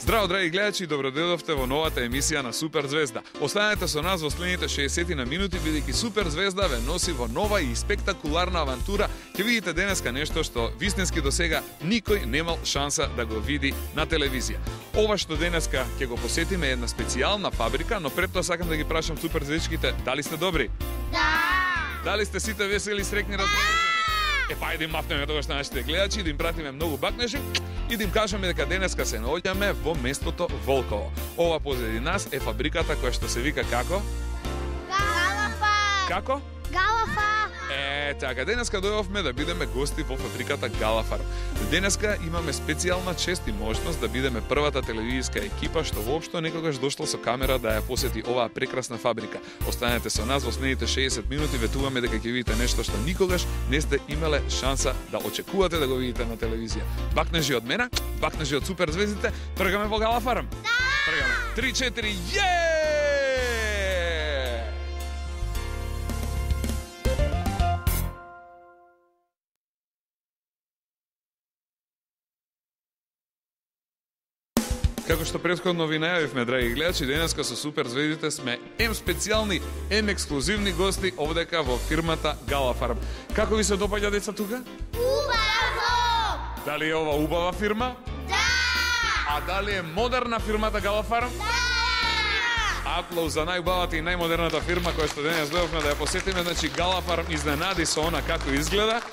Здраво, драги гледачи, добродојдовте во новата емисија на Супер Звезда. Останете со нас во следните 60 на минути, бидејќи Супер Звезда ве носи во нова и спектакуларна авантура. Ќе видите денеска нешто што вистински досега никој немал шанса да го види на телевизија. Ова што денеска ќе го посетиме е една специјална фабрика, но пред тоа сакам да ги прашам Супер Звездичките, дали сте добри? Да! Дали сте сите весели, срекни, расположени? Па, да им мавнеме тогаш на нашите гледачи, да им пратиме многу бакнежи и да им кажеме дека денеска се наоѓаме во местото Волково. Ова позади нас е фабриката која што се вика како? Галафа! Како? Галафа! Така, денеска дојдовме да бидеме гости во фабриката Галафар. Денеска имаме специјална чест и можност да бидеме првата телевизијска екипа што воопшто некогаш дошло со камера да ја посети оваа прекрасна фабрика. Останете со нас во следните 60 минути, ветуваме дека ќе видите нешто што никогаш не сте имале шанса да очекувате да го видите на телевизија. Бакнежи од мене, бакнежи од Супер Звездите, тргаме во Галафарм. Да! Тргаме. 3-4, је! Како што претходно ви најавивме, драги гледачи, денеска со Супер Звездите сме специјални, ексклузивни гости овдека во фирмата Галафарм. Како ви се допаѓа, деца, тука? Убаво! Дали е ова убава фирма? Да! А дали е модерна фирмата Галафарм? Да! Аплауз за најубавата и најмодерната фирма која што денес дојдовме да ја посетиме. Значи, Галафарм изненади со она како изгледа.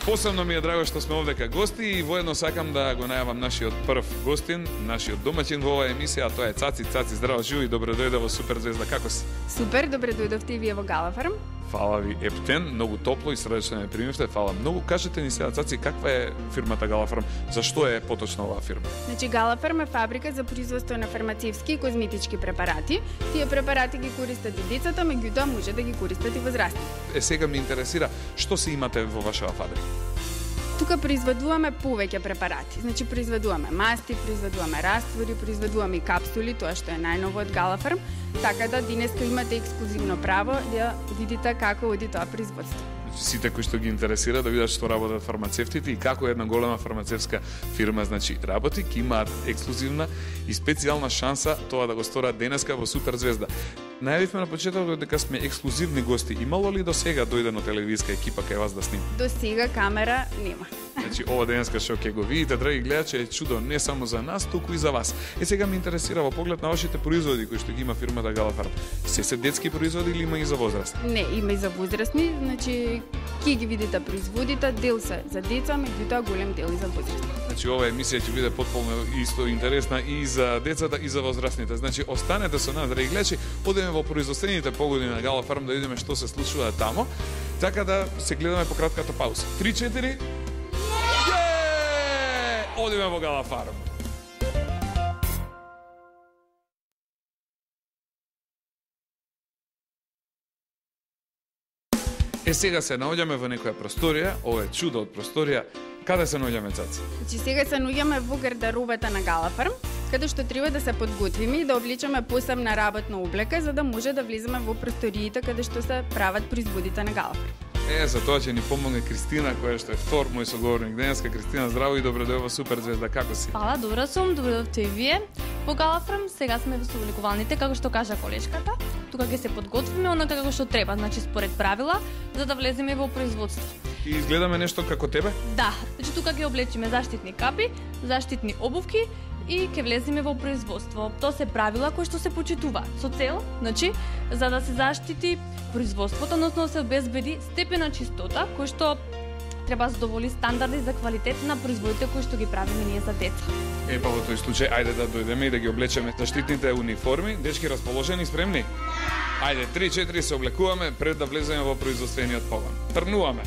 Посебно ми е драго што сме овдека гости и воедно сакам да го најавам нашиот прв гостин, нашиот домаќин во оваа емисија, а тоа е Цаци. Цаци, здраво, живи и добро дојде во Супер Звезда. Како си? Супер, добре дојдовте и вие во Галафарм. Фала ви, ептен, многу топло и срдечно ме примивте. Фала многу. Кажете ни сега, Цаци, каква е фирмата Галафарм? Зашто е поточна оваа фирма? Значи, Галафарм е фабрика за производство на фармацевски и козметички препарати. Тие препарати ги користат и децата, меѓутоа може да ги користат и возрастни. Сега ме интересира, што се имате во вашава фабрика? Тука произведуваме повеќе препарати. Значи, произведуваме масти, произведуваме раствори, произведуваме и капсули, тоа што е најново од Галафарм, така да денеска имате ексклузивно право да видите како оди тоа производство. Сите кои што ги интересира да видат што работат фармацевтите и како една голема фармацевска фирма значи работи, ќе имаат ексклузивна и специјална шанса тоа да го сторат денеска во Супер Звезда. Најавивме на почетокот дека сме ексклузивни гости. Имало ли до сега дојдено телевизијска екипа кај вас да снима? До сега камера нема. Значи, ова денеска што ќе го видите, драги гледачи, е чудо не само за нас, туку и за вас. Сега ме интересира во поглед на вашите производи кои што ги има фирмата Галафарм. Се детски производи или има и за возраст? Не, има и за возрастни, значи ќе ги видите производите, дел се за деца, меѓутоа голем дел и за возрастни. Значи, ова емисија ќе биде потполно исто интересна и за децата и за возрастните. Значи, останете со нас, драги гледачи, одеме во производствените погоди на Галафарм да видиме што се случува тамо, така да се гледаме по кратката пауза. 3-4. Одиме во Галафарм. Сега се наоѓаме во некоја просторија, ова е чудо од просторија. Каде се наоѓаме, Цаци? Значи, сега се наоѓаме во гардеробата на Галафарм, каде што треба да се подготвиме и да облечеме посебна работна облека за да може да влеземе во просториите каде што се прават производите на Галафарм. За тоа ќе ни помогне Кристина, која што е втор мој соговорник денеска. Кристина, здраво и добро дојде во Супер Звезда. Како си? Фала, добро сум, добро дојдовте и вие. Во Галафарм сега сме во совлекувалните, како што кажа колешката. Тука ќе се подготвиме онака како што треба, значи според правила, за да влеземе во производство. И изгледаме нешто како тебе? Да, значи тука ќе облечиме заштитни капи, заштитни обувки и ќе влеземе во производство. Тоа се правила кои што се почитуваат со цел, значи, за да се заштити производството, односно да се обезбеди степен на чистота кој што треба да задоволи стандарди за квалитет на производите кои што ги правиме ние за деца. Па во тој случај, ајде да дојдеме и да ги облечеме заштитните униформи. Дечки, расположени, спремни? Ајде, 3-4 се облекуваме пред да влеземе во производствениот погон. Тргнуваме.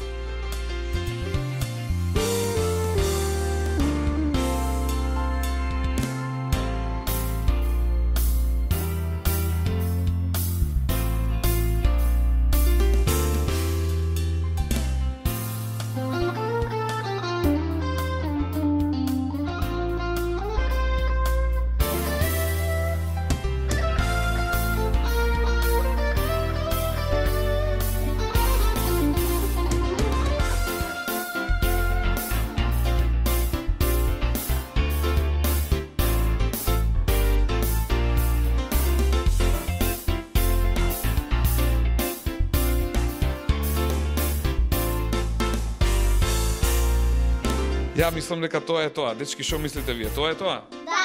Ја мислам дека тоа е тоа. Дечки, што мислите вие? Тоа е тоа? Да!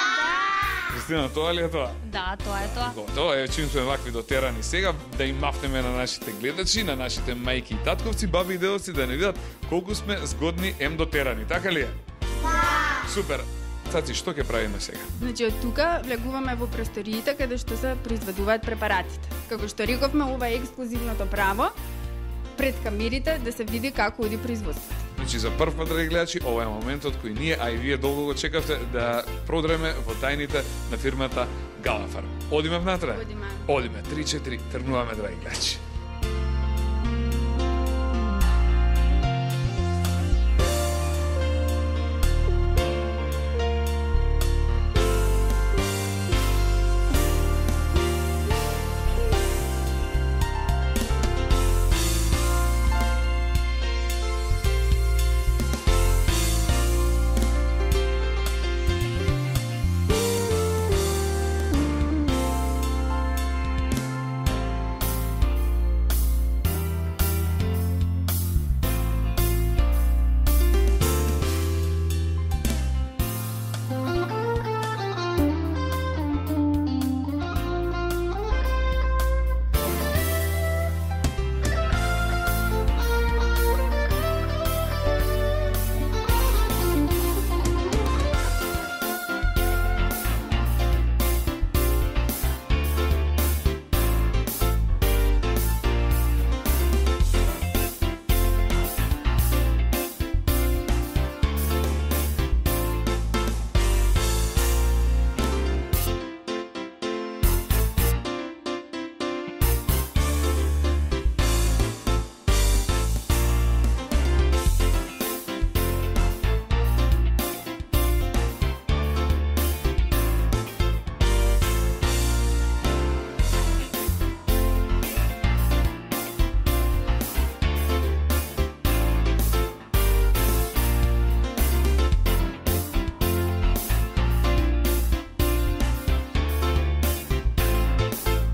Кристина, тоа ли е тоа? Да, тоа е тоа. Готово е, чим сме вакви дотерани сега, да им мафнеме на нашите гледачи, на нашите мајки и татковци, баби и дедовци, да не видат колку сме згодни дотерани, така ли е? Да! Супер! Цаци, што ќе правиме сега? Значи, од тука влегуваме во просториите каде што се произведуваат препаратите. Како што рековме, ова е ексклузивното право пред камерите да се види како оди производството. Значи, за прв пат, драги гледачи, ова е моментот кој ние, а и вие долго го чекавте, да продреме во тајните на фирмата Галафарм. Одиме внатре? Одиме. Одиме, 3-4, тргнуваме, драги гледачи.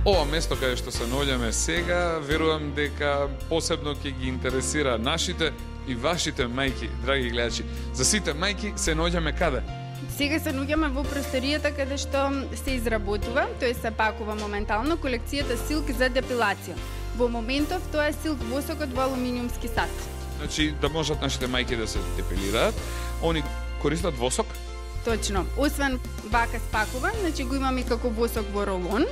Ова место каде што се наоѓаме сега, верувам дека посебно ќе ги интересира нашите и вашите мајки, драги гледачи. За сите мајки се наоѓаме каде? Сега се наоѓаме во просторијата каде што се изработува, тој се пакува моментално колекцијата Силк за депилација. Во моментов тоа е Силк восокот во алуминиумски сат. Значи, да можат нашите мајки да се депилираат, они користат восок? Точно. Освен вака спакуван, значи го имаме и како восок во ролон.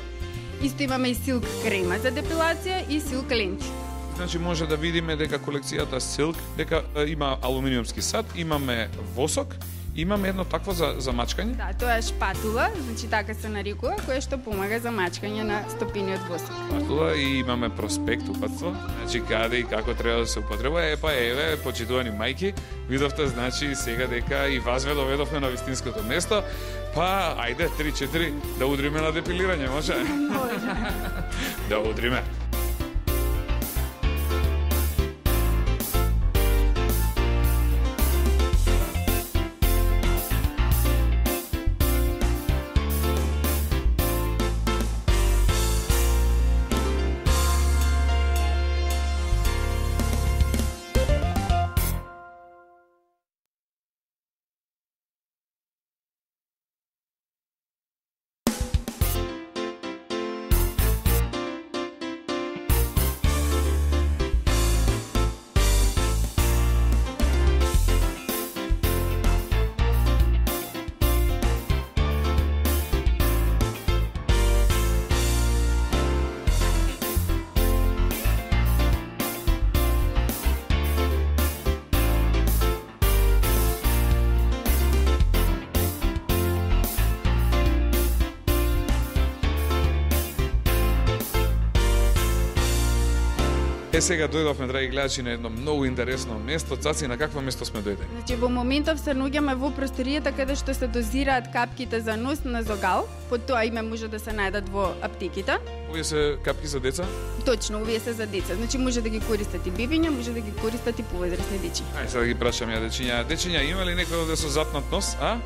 Исто имаме и Силк крема за депилација и Силк ленти. Значи може да видиме дека колекцијата Silk дека има алуминиумски сат, имаме восок, имаме едно такво за мачкање. Да, тоа е шпатула, значи така се нарекува, кое што помага за мачкање на стопениот восок. Шпатула и имаме проспект упатство, значи каде и како треба да се употребува. Еве, почитувани мајки, видовте значи сега дека и вас ве доведовме на вистинското место. Па, ајде, 3-4, да удриме на депилирање, може? Може. Да удриме. Сега дојдовме, драги гледачи, на едно многу интересно место. Цаци, на какво место сме дојдени? Значи во моментов се наоѓаме во просторијата каде што се дозираат капките за нос на зогал, по тоа име може да се најдат во аптеките. Овие се капки за деца? Точно, овие се за деца. Значи може да ги користат и бебиња, може да ги користат и повозрасни дечиња. Ај сега да ги прашам ја дечиња. Дечиња, има ли некој овде со запнат нос, а?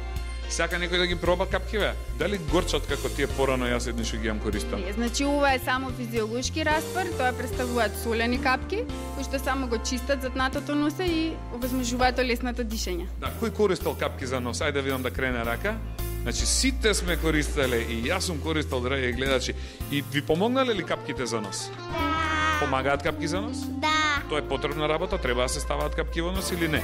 Сака некој да ги проба капкиве? Дали горчат како тие порано јас еднаш ги јам користам? Не, значи ова е само физиолошки раствор, тоа представуваат солени капки, кои што само го чистат заднатото носе и овозможуваат лесното дишење. Да, кој користел капки за нос? Ајде да видам да крене рака. Значи сите сме користеле и јас сум користел, драги гледачи. И ви помогнале ли капките за нос? Да. Помагаат капки за нос? Да. Тоа е потребна работа, треба да се ставаат капки во нос или не?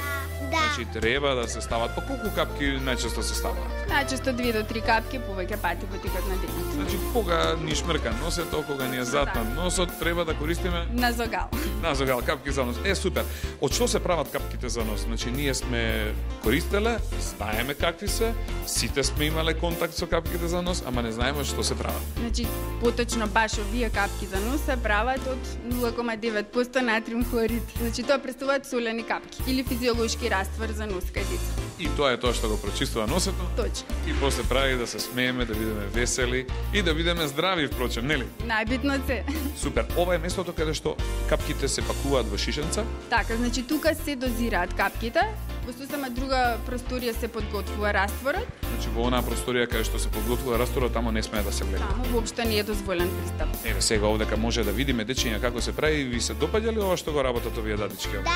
Да. Значи треба да се ставаат. По колку капки најчесто се ставаат? Најчесто 2 до 3 капки повеќе пати во текот на денот. Значи кога ни шмрка носето, кога ни е зад на носот, треба да користиме Назогал. назогал капки за нос. Супер. Од што се прават капките за нос? Значи ние сме користеле, знаеме какви се, сите сме имале контакт со капките за нос, ама не знаеме што се прават. Значи, поточно баш овие капки за нос се прават од 0,9% натриум хлорид. Значи, тоа представуваат солени капки или физиолошки раствор за нос кај деца. И тоа е тоа што го прочистува носето. Точно. И после прави да се смееме, да бидеме весели и да бидеме здрави, впрочем, нели? Најбитно се. Супер. Ова е местото каде што капките се пакуваат во шишенца. Така, значи тука се дозираат капките, во сосема друга просторија се подготвува растворот, Значи во онаа просторија каде што се подготвува растворот, тамо не смее да се влезе. таму воопшто не е дозволен пристап. Еве сега овдека може да видиме дечиња како се прави. Ви се допаѓа ли ова што го работат овие дадички? Да.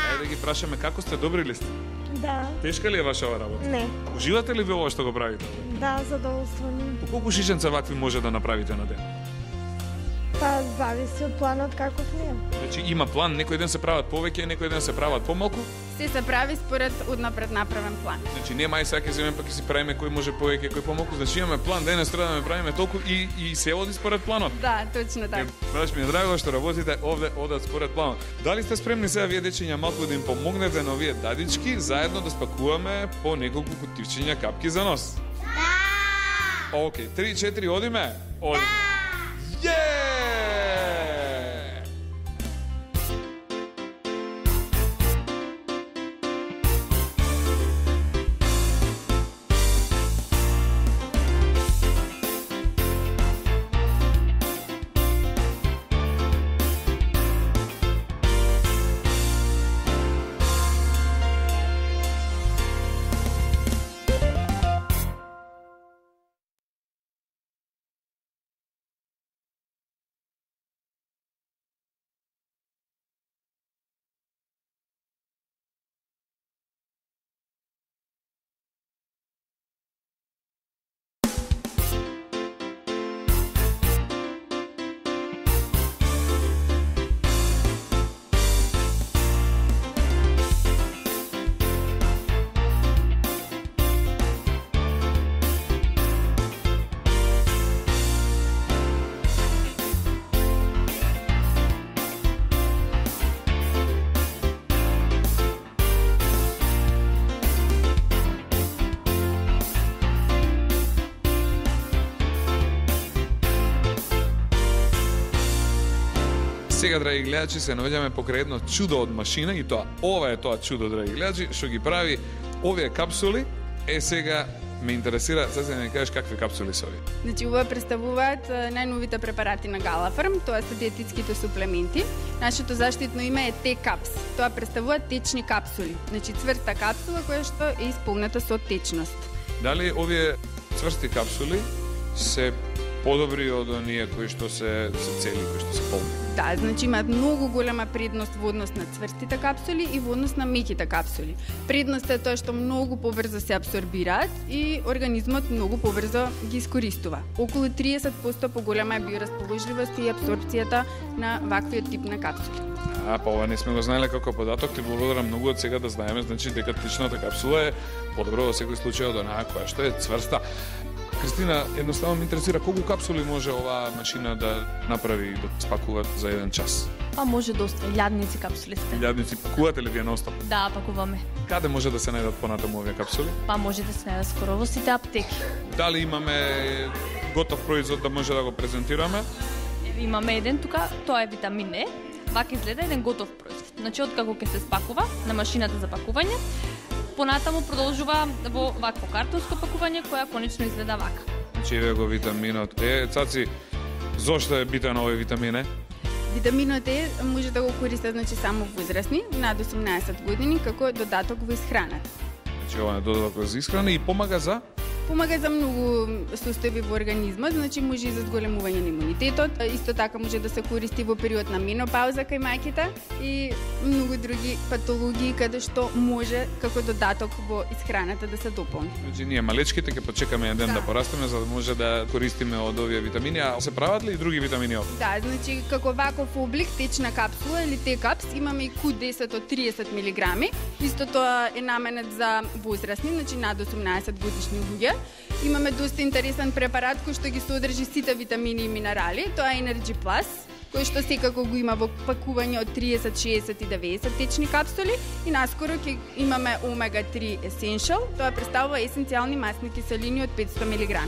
Ајде да ги прашаме како сте, добри ли сте? Да, Тешка ли е ваша ова работа? не, Уживате ли ви ова што го правите? да, задоволствени. По колку шишенца вакви може да направите на ден? Па зависи од планот каков ни е. Значи има план, некој ден се прават повеќе, некој ден се прават помалку. Се се прави според однапред направен план. Значи нема и сега ќе земеме па ќе си правиме кој може повеќе, кој помалку. Значи имаме план, денес треба да ме правиме толку и се оди според планот. Да, точно така. Баш ми е драго што работите овде одат според планот. Дали сте спремни сега вие дечиња малку да им помогнете на овие дадички заедно да спакуваме по неколку кутивчиња капки за нос? Да. Океј, 3-4 одиме? Одиме. Је! Сега, драги гледачи, се наоѓаме покрај едно чудо од машина и тоа, ова е тоа чудо, драги гледачи, што ги прави овие капсули. Сега ме интересира, сега да ми кажеш какви капсули се овие. Значи, ова представуваат најновите препарати на Галафарм, тоа се диететските суплементи. Нашето заштитно име е Т-капс. Тоа представуваат течни капсули. Значи, цврста капсула која што е исполнета со течност. Дали овие цврсти капсули се подобри од оние кои што се цели, кои што се полни? Да, значи имаат многу голема предност во однос на цврстите капсули и во однос на меките капсули. Предноста е тоа што многу побрзо се апсорбираат и организмот многу побрзо ги искористува. Околу 30% поголема е биорасположливост и апсорбцијата на ваквиот тип на капсули. Па ова не сме го знаеле како податок, ти благодарам многу од сега да знаеме, значи дека течната капсула е подобро во секој случај од онаа која што е цврста. Кристина, едноставно ме интересира колку капсули може оваа машина да направи и да спакува за еден час? Па може доста, илјадници капсули сте. Илјадници пакувате ли вие ностоп? Да, пакуваме. Каде може да се најдат понатаму овие капсули? Па може да се најдат скоро во сите аптеки. Дали имаме готов производ да може да го презентираме? Имаме еден тука, тоа е витамин Е. Вака изгледа еден готов производ. Значи, откако ќе се спакува на машината за пакување, понатаму продолжува во вакво картонско пакување која конечно изгледа вака. Значи еве го витаминот Е. Цаци, зошто е битен овој витамин Е? Витаминот Е може да го користат значи само возрастни над 18 години како додаток во исхраната. Значи ова е додаток за исхрана и помага за Помага за многу состојби во организмот, значи може и за зголемување на имунитетот, исто така може да се користи во период на менопауза кај мајките и многу други патологии каде што може како додаток во исхраната да се дополни. Значи ние малечките ќе почекаме еден ден Да. да порастеме за да може да користиме од овие витамини, а се прават ли и други витамини овде? Да, значи како ваков облик течна капсула или Т-капс имаме и Q10 од 30 мг. Исто тоа е наменет за возрастни, значи над 18 годишни луѓе. Имаме доста интересен препарат кој што ги содржи сите витамини и минерали, тоа е Energy Plus, кој што секако го има во пакување од 30, 60 и 90 течни капсули и наскоро ќе имаме Omega 3 Essential, тоа представува есенцијални масни киселини од 500 мг.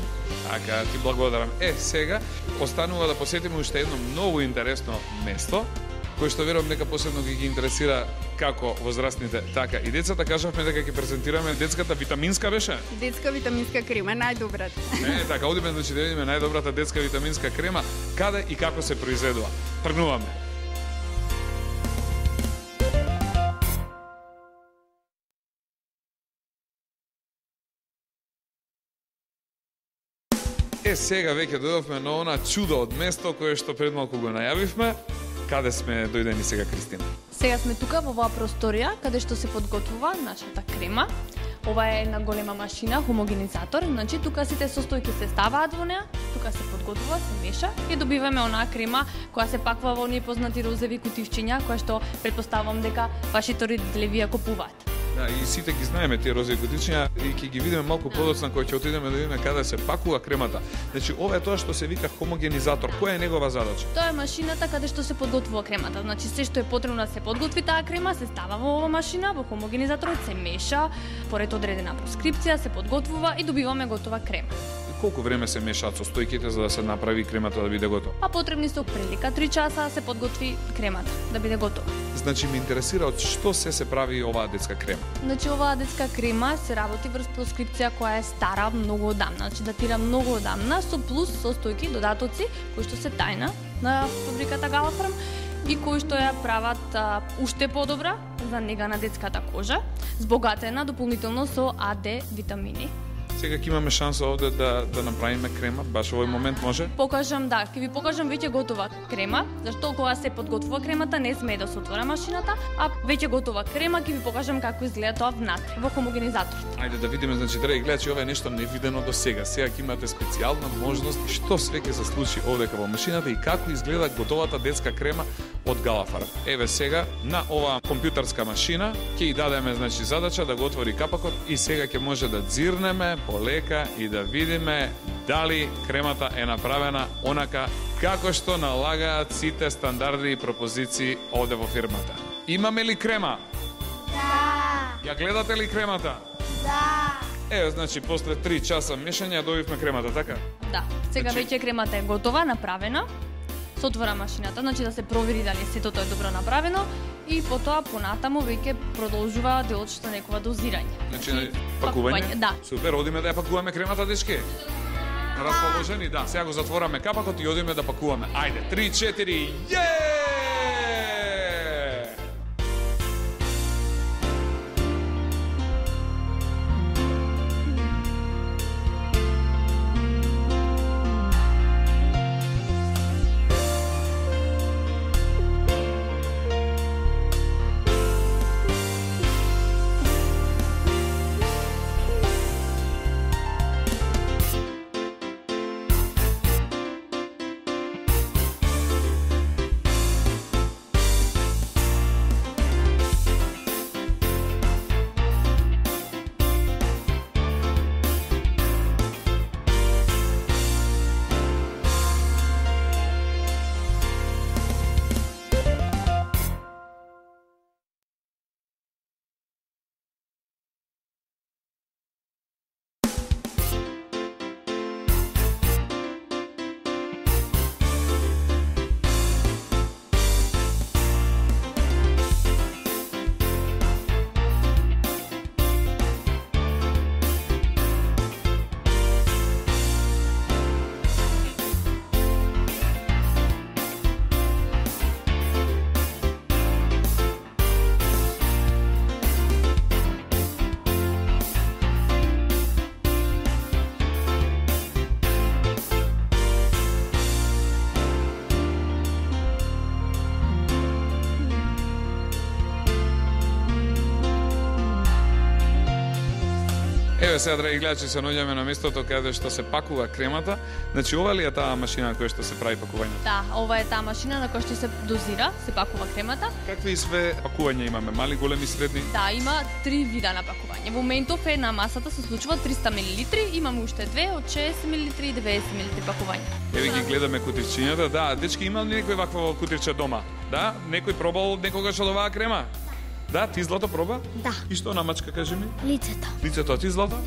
Така, ти благодарам. Сега останува да посетиме уште едно многу интересно место, кој што верувам дека посебно ги интересира како возрастните, така и децата. Кажавме дека ќе презентираме детската витаминска беше? Детска витаминска крема, најдобрата. Така, одиме значи да видиме најдобрата детска витаминска крема, каде и како се произведува. Тргнуваме. Сега веќе дојдовме на она чудо од место кое што пред малку го најавивме. Каде сме дојдени сега, Кристина? Сега сме тука во оваа просторија каде што се подготвува нашата крема. Ова е една голема машина, хомогенизатор, значи тука сите состојки се ставаат во неа, тука се подготвува, се меша и добиваме онаа крема која се пакува во оние познати розови кутивчиња, која што претпоставувам дека вашите родители ја купуваат. Да, и сите ги знаеме тие розови кутичиња и ќе ги видиме малку подоцна кога ќе отидеме да видиме каде се пакува кремата. Значи ова е тоа што се вика хомогенизатор. Која е негова задача? Тоа е машината каде што се подготвува кремата. Значи се што е потребно да се подготви таа крема се става во ова машина, во хомогенизаторот се меша, поред одредена проскрипција се подготвува и добиваме готова крема. Колку време се мешаат состојките за да се направи кремата да биде готова? А потребни се прилика 3 часа се подготви кремата да биде готова. Значи ме интересира од што се прави оваа детска крема. Значи оваа детска крема се работи врз проскрипција која е стара многу одамна, значи датира многу одамна со плюс состојки, додатоци кои што се тајна на фабриката Галафарм и кои што ја прават уште подобра за нега на детската кожа, збогатена дополнително со АД витамини. Сега ќе имаме шанса овде да направиме крема, баш овој момент може? Покажам, да, ќе ви покажам веќе готова крема, зашто кога се подготвува кремата не смее да се отвора машината, а веќе готова крема ќе ви покажам како изгледа тоа внатре во хомогенизаторот. Ајде да видиме, значи драги гледачи, ова е нешто невидено до сега. Сега ќе имате специјална можност што све ќе се случи овдека во машината и како изгледа готовата детска крема од Галафарм. Еве сега на оваа компјутерска машина ќе ја дадеме значи задача да го отвори капакот и сега ќе може да дзирнеме полека и да видиме дали кремата е направена онака како што налагаат сите стандарди и пропозиции овде во фирмата. Имаме ли крема? Да. Ја гледате ли кремата? Да. Еве, значи, после 3 часа мешање добивме кремата, така? Да, сега Значи- веќе кремата е готова, направена. Се отвора машината, значи да се провери дали сето тоа е добро направено и потоа понатаму веќе продолжува делот што некова дозирање. Значи, пакување? Да. Супер, одиме да ја пакуваме кремата, дечки? Расположени? Да, сега го затвораме капакот и одиме да пакуваме. Ајде, 3, 4, је! Еве сега, драги гледачи, се наоѓаме на местото каде што се пакува кремата. Значи, ова ли е таа машина која што се прави пакувањето? Да, ова е таа машина на која што се дозира, се пакува кремата. Какви све пакувања имаме? Мали, големи, средни? Да, има 3 вида на пакување. Во моментов е на масата се случува 300 мл, имаме уште две од 60 мл и 90 мл пакување. Еве ги гледаме кутирчињата. Да, дечки, има ли некој вакво кутирче дома? Да? Некој пробал некогаш од оваа крема? Да, ти Злато проба? Да. И што намачка, кажи ми? Лицето. Лицето, а ти Злато?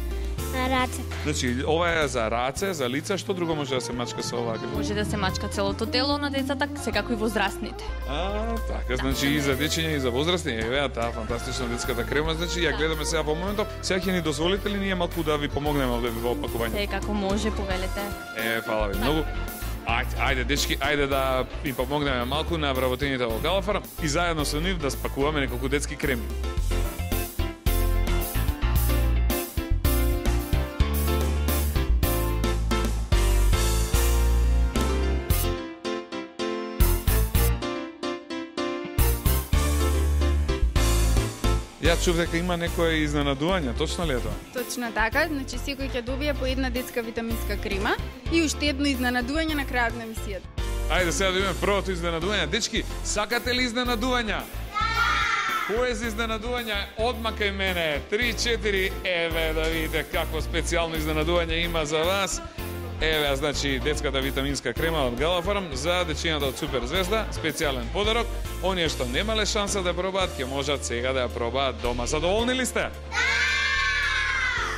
На рацете. Значи, ова е за раце, за лице, што друго може да се мачка со оваа крема? Може да се мачка целото тело на децата, секако и возрастните. Така, значи и за дечиња и за возрастни. Еве таа фантастична детската крема, значи ја гледаме сега во моментов. Сега ќе ни дозволите ли ние малку да ви помогнеме овде во опакување? Секако може, повелете. Фала ви многу. Ајде, дечки, ајде да им помогнеме малку на вработените во Галафар и заедно со нив да спакуваме неколку детски креми. Ја чув дека има некое изненадување, точно ли е тоа? Точно така, значи секој ќе добие по една детска витаминска крема и уште едно изненадување на крајот на емисијата. Ајде сега да имаме првото изненадување. Дечки, сакате ли изненадувања? Кој е за изненадување? Одма кај мене. 3-4. Еве да видите какво специјално изненадување има за вас. Еве, значи, детската витаминска крема од Галафарм за дечињата од Супер Звезда, специјален подарок. Оние што немале шанса да пробаат, ќе можат сега да ја пробаат дома. Задоволни ли сте?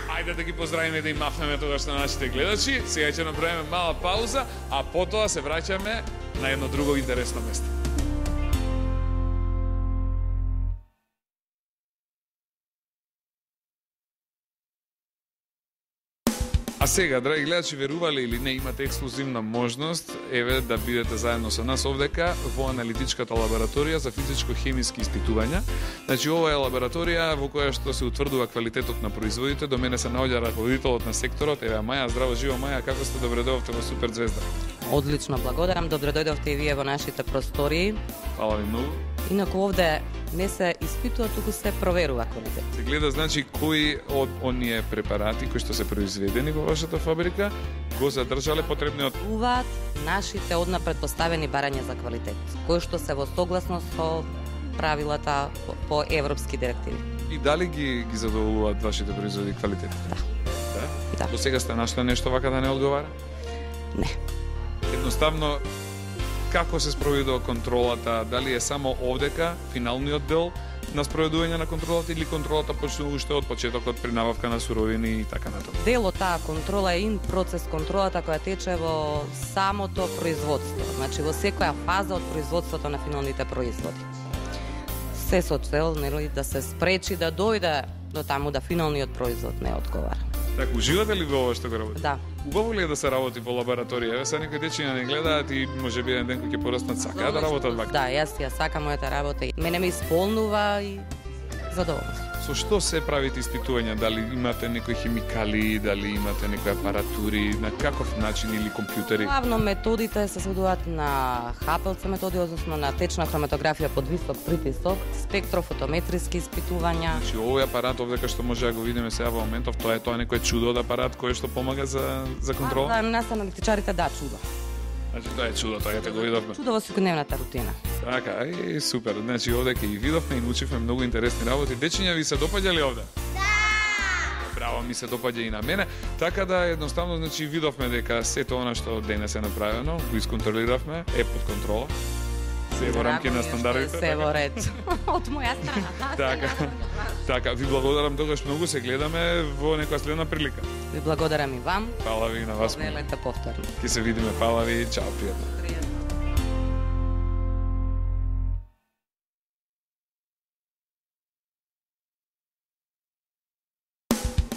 Ајде да ги поздравиме, да им махнеме тогаш на нашите гледачи. Сега ќе направиме мала пауза, а потоа се враќаме на едно друго интересно место. А сега, драги гледачи, верували или не, имате ексклузивна можност, еве, да бидете заедно со нас овдека во аналитичката лабораторија за физичко-хемиски испитувања. Значи, ова е лабораторија во која што се утврдува квалитетот на производите. До мене се наоѓа раководителот на секторот. Еве, Маја, здраво, живо, Маја, како сте? Добре дојдовте во Супер Звезда. Одлично, благодарам. Добре дојдовте и вие во нашите простории. Фала ви многу. Инаку овде не се испитува, туку се проверува квалитет. Се гледа, значи, кои од оние препарати кои што се произведени во вашата фабрика го задржале потребниот. Уваат нашите однапред поставени барања за квалитет, кои што се во согласност со правилата по европски директиви. И дали ги задоволуваат вашите производи квалитет? Да. До сега сте нашли нешто вака да не одговара? Не. Едноставно, како се спроведува контролата? Дали е само овдека, финалниот дел на спроведување на контролата, или контролата почнува уште од почетокот при набавка на суровини и така натаму? Дел од таа контрола е процес контролата која тече во самото производство, значи во секоја фаза од производството на финалните производи. Се со цел, нели, да се спречи да дојде до таму да финалниот производ не одговара. Така, уживате ли во ова што го работите? Да. Убаво ли е да се работи во лабораторија? Еве сега некои дечиња не гледаат и може би еден ден кој ќе пораснат сакаат да работат вака. Да, јас ја сакам мојата работа и мене ме исполнува и задоволна. Со што се правите испитувања? Дали имате некои химикали, дали имате некои апаратури, на каков начин или компјутери? Главно методите се сведуваат на ХПЛЦ методи, односно на течна хроматографија под висок притисок, спектрофотометриски испитувања. Значи овој апарат овдека што може да го видиме сега во моментов, тоа е некој чудо од апарат кој што помага за контрола? За нас аналитичарите да, чудо. Значи тоа е чудо, тоа го видовме. Чудо во секојдневната рутина. Така, супер. Значи овде и видовме и научивме многу интересни работи. Дечиња, ви се допаѓа ли овде? Да! Браво, ми се допаѓа и на мене. Така да едноставно, значи, видовме дека сето она што денес е направено, го исконтролиравме, е под контрола. Се во рамки на стандардите. Се во ред. Од моја страна. Така, ви благодарам, тогаш многу се гледаме во некоја следна прилика. Ви благодарам и вам. Фала ви на вас. Велете повторно. Ќе се видиме, фала ви, чао, пријатно.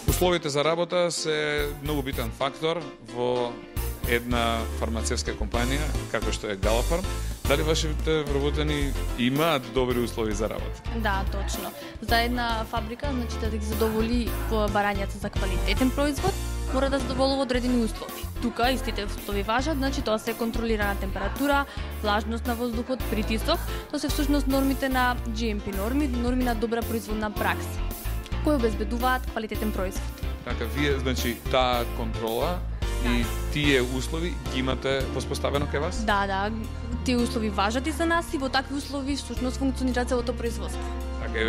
Условите за работа се многу битен фактор во една фармацевска компанија, како што е Галафарм. Дали вашите вработени имаат добри услови за работа? Да, точно. За една фабрика, значи да ги задоволи барањата за квалитетен производ, мора да задоволува одредени услови. Тука истите услови важат, значи тоа се контролирана температура, влажност на воздухот, притисок, тоа се всушност нормите на GMP норми на добра производна пракса, кои обезбедуваат квалитетен производ. Така, вие, значи, таа контрола и тие услови ги имате воспоставено кај вас? Да, тие услови важат и за нас и во такви услови всушност функционира целото производство. Така,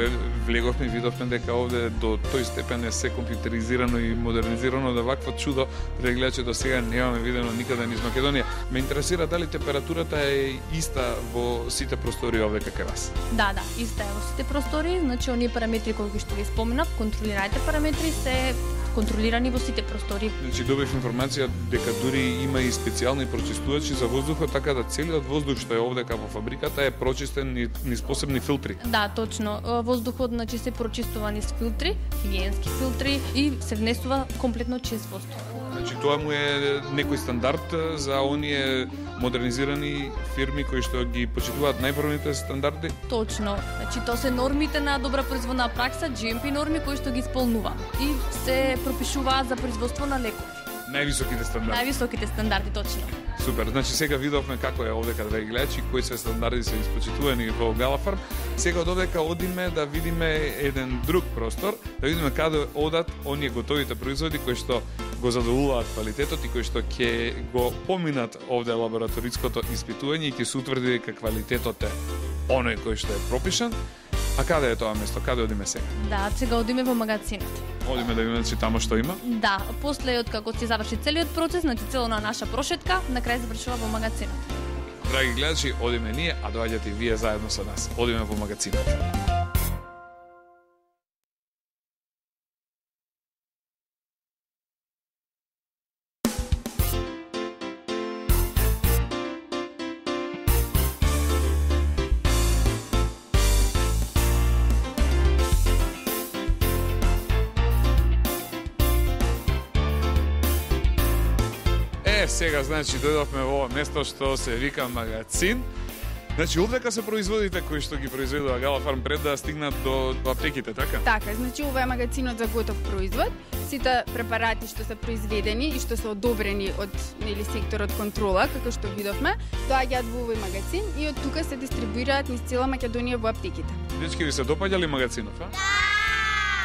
влеговме и видовме дека овде до тој степен е се компјутеризирано и модернизирано да вакво чудо прегледачи до сега немаме видено никаде низ Македонија. Ме интересира дали температурата е иста во сите простори овде кај вас? Да, иста е во сите простори, значи оние параметри кои што ги споменав, контролираните параметри се контролирани во сите простори. Значи добив информација дека дури има и специјални прочистувачи за воздухот, така да целиот воздух што е овдека во фабриката е прочистен низ посебни филтри. Да, точно. Воздухот значи се прочистува низ филтри, хигиенски филтри и се внесува комплетно чист воздух. Значи тоа му е некој стандард за оние модернизирани фирми кои што ги почитуваат најпрвните стандарди? Точно. Значи тоа се нормите на добра производна пракса, GMP норми кои што ги исполнува и се пропишуваат за производство на лекови. Највисоките стандарди. Највисоките стандарди, точно. Супер. Значи сега видовме како е овдека да гледачи, кои се стандарди се испочитувани во Галафарм. Сега од овдека одиме да видиме еден друг простор, да видиме каде одат оние готовите производи кои што го задоволуваат квалитетот и кои што ќе го поминат овде лабораториското испитување и ќе се утврди дека квалитетот е оној кој што е пропишан. А каде е тоа место? Каде одиме сега? Да, сега одиме во магазинот. Одиме да видиме че тамо што има? Да, после од како се заврши целиот процес, значи целона наша прошетка, на крај завршува во магазинот. Драги гледачи, одиме ние, а доаѓате и вие заедно со нас. Одиме во магазинот. Сега, значи, дојдовме во ова место што се вика магазин. Значи, овдека се производите кои што ги произведува Галафарм пред да стигнат до аптеките, така? Така, значи ова е магазинот за готов производ. Сите препарати што се произведени и што се одобрени од секторот контрола, како што видовме, доаѓаат во овој магазин и од тука се дистрибуираат низ цела Македонија во аптеките. Дечки, ви се допаѓа ли магазинот, а?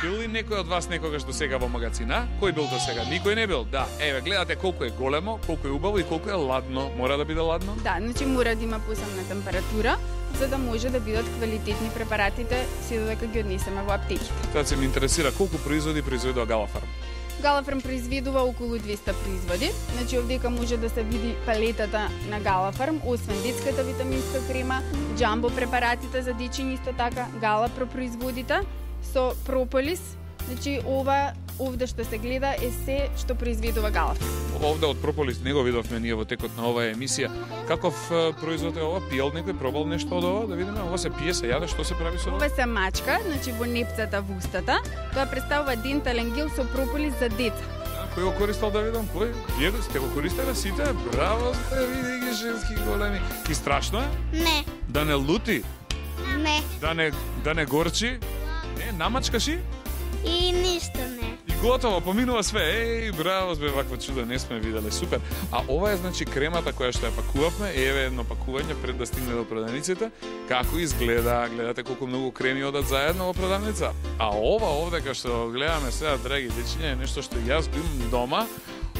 Бил ли некој од вас некогаш до сега во магазина? Кој бил до сега? Никој не бил? Да. Еве, гледате колку е големо, колку е убаво и колку е ладно. Мора да биде ладно? Да, значи мора да има посебна температура, за да може да бидат квалитетни препаратите се додека ги однесеме во аптеките. Тоа се ме интересира колку производи произведува Галафарм. Галафарм произведува околу 200 производи. Значи овдека може да се види палетата на Галафарм, освен детската витаминска крема, джамбо препаратите за дечиња исто така, Галапро производите со прополис. Значи овде што се гледа е се што произведува Галафарм. Овде од прополис не го видовме ние во текот на оваа емисија. Каков производ е ова? Пиел некој, пробал нешто од ова? Да видиме, ова се пие, се јаде, што се прави со ова? Ова се мачка, значи во непцата во устата. Тоа представува дентален гел со прополис за деца. Кој го користел да видам? Кој? Вие сте го користеле сите? Браво сте, види ги женски големи. И страшно е? Не. Да не лути? Не. Да не горчи? Не, намачкаши? И ништо не. И готово, поминува све. Еј, браво, бе, вакво чудо не сме виделе. Супер. А ова е значи кремата која што ја пакувавме, еве едно пакување пред да стигне до продавниците. Како изгледа? Гледате колку многу креми одат заедно во продавница. А ова овде кај што гледаме сега, драги дечиња, е нешто што јас го имам дома.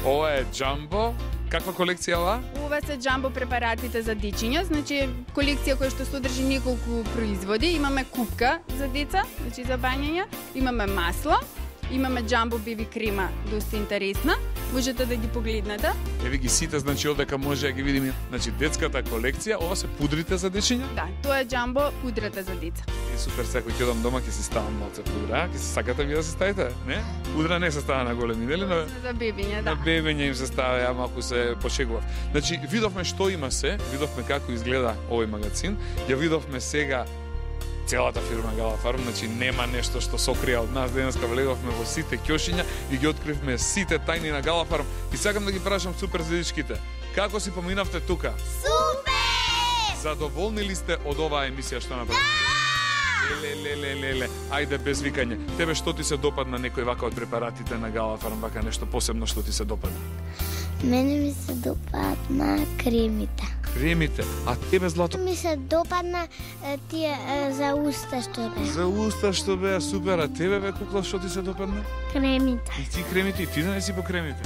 Ова е джамбо. Каква колекција ова? Ова се джамбо препаратите за дечиња, значи колекција која што содржи неколку производи. Имаме купка за деца, значи за бањање, имаме масло, имаме джамбо беби крема, доста интересна. Можете да ги погледнете. Еве ги сите, значи овдека може да ги видиме. Значи детската колекција, ова се пудрите за дечиња? Да, тоа е джамбо пудрата за деца. Супер, сега кој ќе одам дома ќе си ставам малце пудра, ќе се сакате ви да се ставите, не? Пудра не се става на големи, нели? За бебиња, да. На бебиња им се става, ја малку се пошегував. Значи, видовме што има се, видовме како изгледа овој магазин, ја видовме сега целата фирма Галафарм, значи нема нешто што сокрија од нас. Денеска влеговме во сите ќошиња и ги откривме сите тајни на Галафарм. И сакам да ги прашам супер зидичките. Како си поминавте тука? Супер! Задоволни ли сте од оваа емисија што направивте? Леле. Ајде без викање. Тебе што ти се допадна некој вака од препаратите на Галафарм, вака нешто посебно што ти се допадна? Мене ми се допадна кремите. Кремите. А тебе, Злато? Ми се допадна тие за уста што беа. За уста што беа супер, а тебе бе кукла што ти се допадна? Кремите. И ти кремите, и ти да не си по кремите.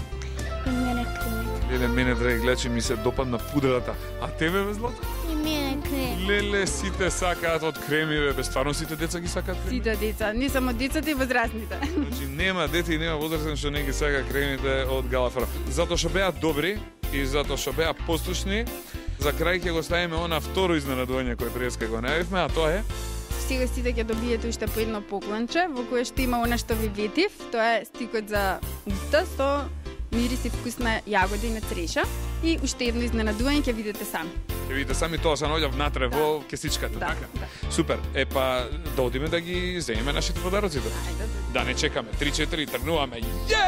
И мене кремите. Леле, мене, драги гледачи, ми се допадна пудрата. А тебе, бе, Злато? И мене кремите. Леле, сите сакаат од креми, бе. Стварно сите деца ги сакаат креми? Сите деца, не само децата и возрастните. Значи, нема дете и нема возрастен што не ги сака кремите од Галафар. Затоа што беа добри и затоа што беа послушни, за крај ќе го ставиме она второ изненадување кое преска го најавивме, а тоа е Сега сите ќе добиете уште по едно поклонче, во кое што има она што ви ветив, тоа е стикот за уста со мирис и вкусна јагода и цреша. И уште едно изненадување ќе видите сами. Ќе видите сами, тоа се наоѓа внатре во кесичката, Да, така? да. Супер. Па да одиме да ги земеме нашите подароците. Ајде. Да не чекаме. 3-4 тргнуваме. Је!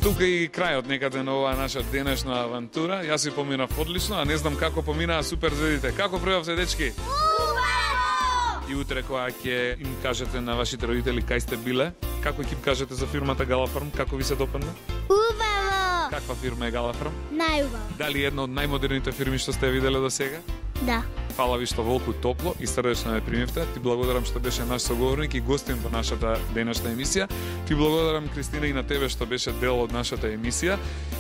Тука и крајот некаде на оваа наша денешна авантура. Јас си поминав одлично, а не знам како поминаа супер звездите. Како пробавте, дечки? Убаво! И утре кога ќе им кажете на вашите родители кај сте биле, како ќе им кажете за фирмата Галафарм, како ви се допадна? Убаво! Каква фирма е Галафарм? Најубаво. Дали една од најмодерните фирми што сте ја виделе до сега? Да. Фала ви што волку топло и срдечно ме примивте. Ти благодарам што беше наш соговорник и гостин во нашата денешна емисија. Ти благодарам, Кристина, и на тебе што беше дел од нашата емисија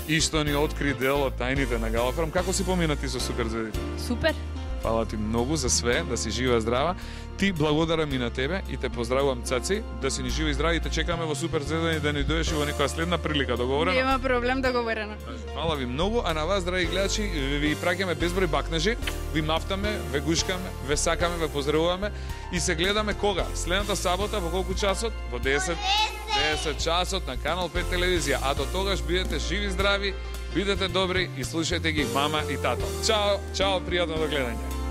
и што ни откри дел од тајните на Галафарм. Како си помина ти со суперзвездите? Супер. Фала ти многу за све, да си жива и здрава. Ти благодарам и на тебе и те поздравувам, цаци, да си ни жива и здрава и те чекаме во суперзвездани да ни дојдеш и во некоја следна прилика, договорено? Нема проблем, договорено. Фала ви многу, а на вас, драги гледачи, ви праќаме безброј бакнежи, ви мафтаме, ве гушкаме, ве сакаме, ве поздравуваме и се гледаме кога? Следната сабота во колку часот? Во 10 часот на Канал 5 телевизија. А до тогаш бидете живи и здрави, бидете добри и слушајте ги мама и тато. Чао, чао, пријатно до гледање.